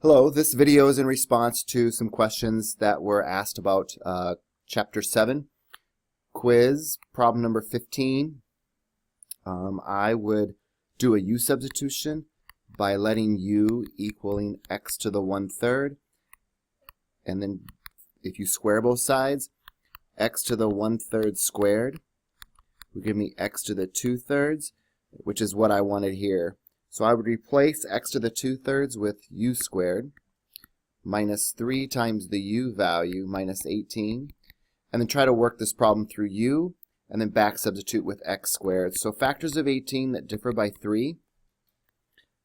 Hello, this video is in response to some questions that were asked about Chapter 7, quiz, problem number 15. I would do a u substitution by letting u equaling x to the 1/3, and then if you square both sides, x to the 1/3 squared would give me x to the 2/3, which is what I wanted here. So I would replace x to the 2/3 with u squared minus 3 times the u value minus 18, and then try to work this problem through u and then back substitute with x squared. So factors of 18 that differ by 3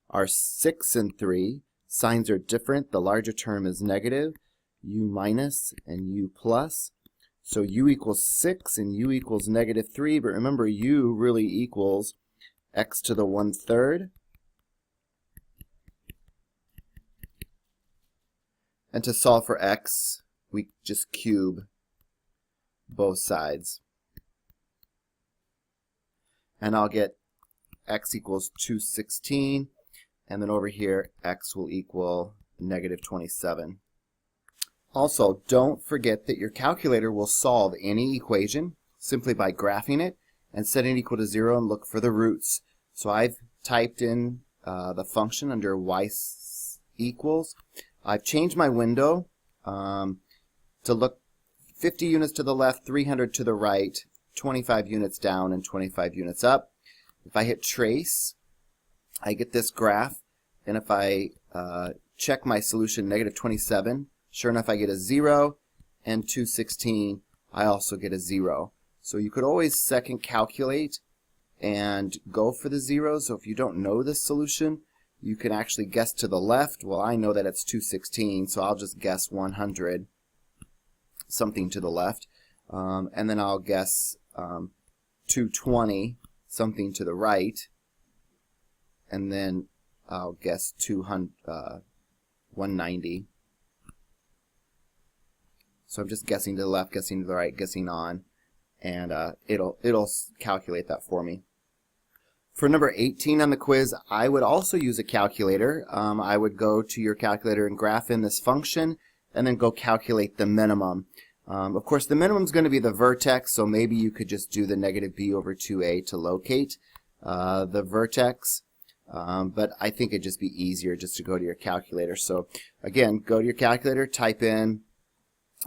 are 6 and 3. Signs are different. The larger term is negative, u minus and u plus. So u equals 6 and u equals negative 3, but remember u really equals x to the 1/3. And to solve for x, we just cube both sides. And I'll get x equals 216, and then over here x will equal negative 27. Also, don't forget that your calculator will solve any equation simply by graphing it and setting it equal to 0 and look for the roots. So I've typed in the function under y equals. I've changed my window to look 50 units to the left, 300 to the right, 25 units down, and 25 units up. If I hit trace, I get this graph, and if I check my solution, negative 27, sure enough I get a 0, and 216, I also get a 0. So you could always second calculate and go for the zeros. So if you don't know this solution, you can actually guess to the left. Well, I know that it's 216, so I'll just guess 100, something to the left. And then I'll guess 220, something to the right. And then I'll guess 190. So I'm just guessing to the left, guessing to the right, guessing on, and it'll calculate that for me. For number 18 on the quiz, I would also use a calculator. I would go to your calculator and graph in this function, and then go calculate the minimum. Of course, the minimum is going to be the vertex, so maybe you could just do the negative b over 2a to locate the vertex. But I think it'd just be easier just to go to your calculator. So again, go to your calculator, type in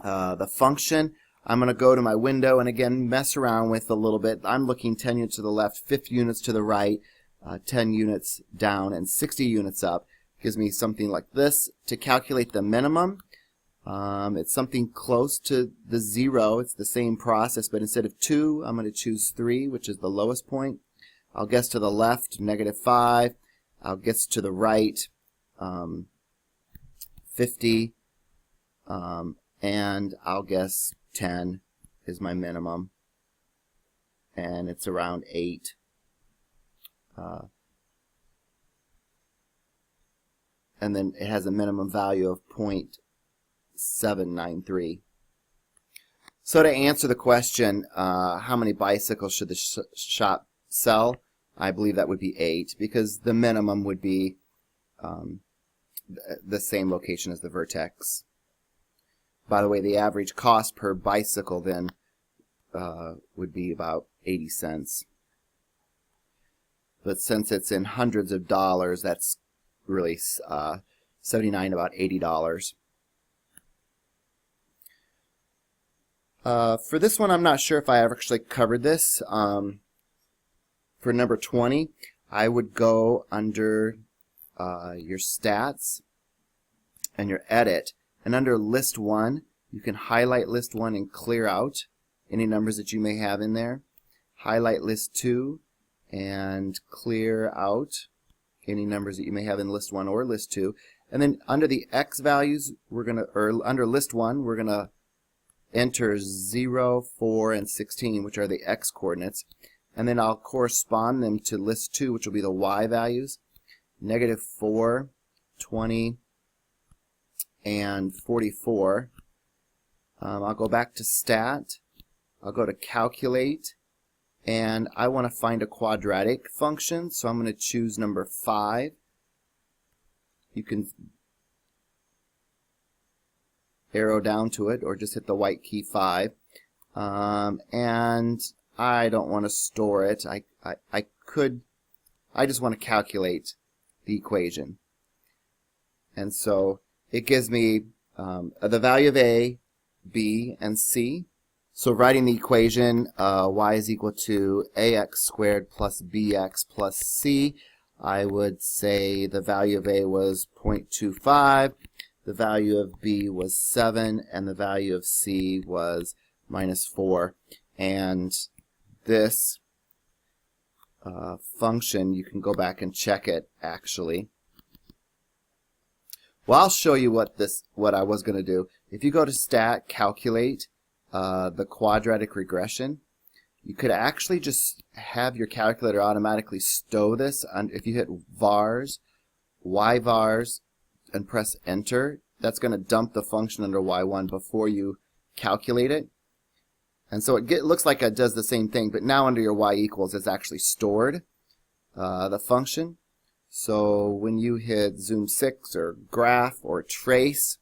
the function. I'm going to go to my window and again mess around with a little bit. I'm looking 10 units to the left, 50 units to the right, 10 units down, and 60 units up. Gives me something like this. To calculate the minimum, it's something close to the 0. It's the same process, but instead of 2, I'm going to choose 3, which is the lowest point. I'll guess to the left, negative 5. I'll guess to the right, 50. And I'll guess 10 is my minimum, and it's around 8. And then it has a minimum value of 0.793. So to answer the question, how many bicycles should the shop sell? I believe that would be 8, because the minimum would be the same location as the vertex. By the way, the average cost per bicycle then would be about 80 cents. But since it's in hundreds of dollars, that's really 79, about $80. For this one, I'm not sure if I actually covered this. For number 20, I would go under your stats and your edit. And under list 1, you can highlight list 1 and clear out any numbers that you may have in there. Highlight list 2 and clear out any numbers that you may have in list 1 or list 2. And then under the x values, under list 1, we're going to enter 0, 4, and 16, which are the x coordinates. And then I'll correspond them to list 2, which will be the y values. Negative 4, 20, and 44. I'll go back to stat. I'll go to calculate, and I want to find a quadratic function, so I'm going to choose number 5. You can arrow down to it, or just hit the white key 5. And I don't want to store it. I just want to calculate the equation. And so it gives me the value of A, B, and C. So writing the equation, y is equal to ax squared plus bx plus c, I would say the value of A was 0.25, the value of B was 7, and the value of C was -4. And this function, you can go back and check it actually. Well, I'll show you what I was going to do. If you go to Stat, Calculate, the quadratic regression, you could actually just have your calculator automatically stow this. And if you hit vars, y-vars, and press enter, that's going to dump the function under y1 before you calculate it. And so it looks like it does the same thing, but now under your y equals, it's actually stored the function. So when you hit zoom 6 or graph or trace,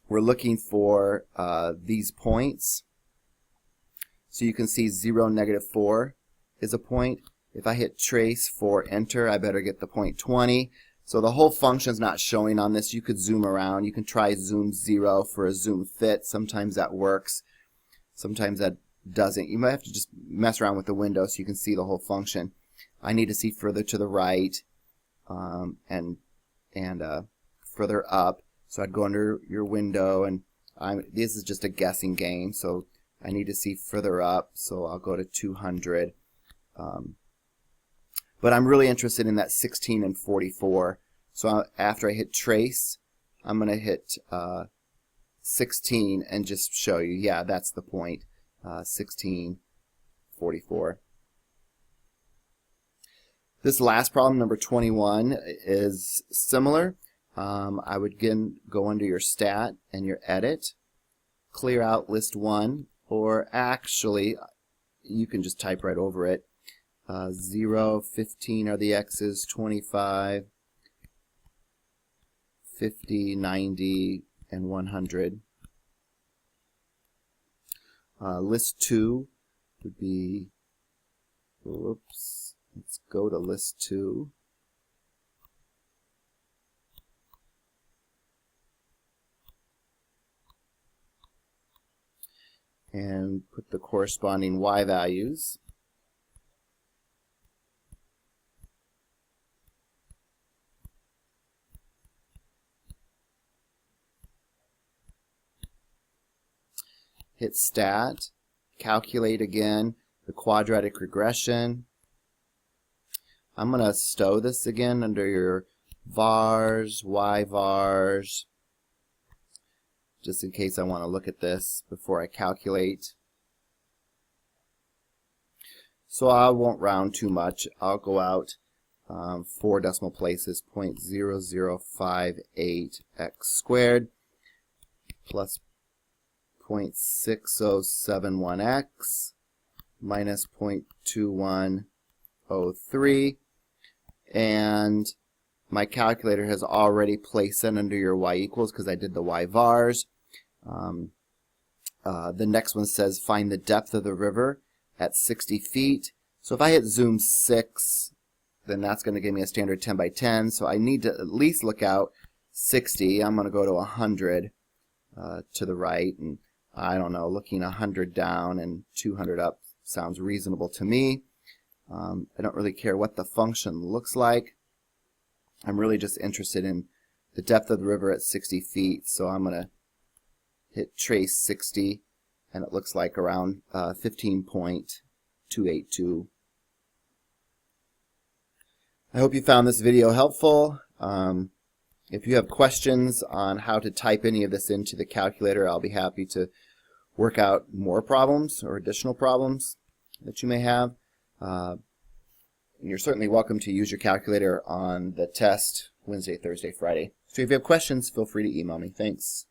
we're looking for these points. So you can see 0, -4 is a point. If I hit trace for enter, I better get the point 20. So the whole function's not showing on this. You could zoom around. You can try zoom 0 for a zoom fit. Sometimes that works. Sometimes that doesn't. You might have to just mess around with the window so you can see the whole function. I need to see further to the right and further up. So I'd go under your window, and this is just a guessing game, so I need to see further up, so I'll go to 200. But I'm really interested in that 16 and 44. So after I hit trace, I'm going to hit 16 and just show you, yeah, that's the point, 16, 44. This last problem, number 21, is similar. I would again go under your stat and your edit, clear out list 1, or actually you can just type right over it. 0, 15 are the x's, 25, 50, 90, and 100. List 2 would be, whoops, let's go to list 2. And put the corresponding y values. Hit stat, calculate again the quadratic regression. I'm going to stow this again under your vars, y-vars, just in case I want to look at this before I calculate. So I won't round too much. I'll go out 4 decimal places, 0.0058 x squared plus 0.6071 x minus 0.2103, and my calculator has already placed it under your y equals because I did the y vars. The next one says find the depth of the river at 60 feet. So if I hit zoom 6, then that's going to give me a standard 10 by 10. So I need to at least look out 60. I'm going to go to 100 to the right, and I don't know, looking 100 down and 200 up sounds reasonable to me. I don't really care what the function looks like. I'm really just interested in the depth of the river at 60 feet, so I'm going to hit trace 60, and it looks like around 15.282. I hope you found this video helpful. If you have questions on how to type any of this into the calculator, I'll be happy to work out more problems or additional problems that you may have. You're certainly welcome to use your calculator on the test Wednesday, Thursday, Friday. So if you have questions, feel free to email me. Thanks.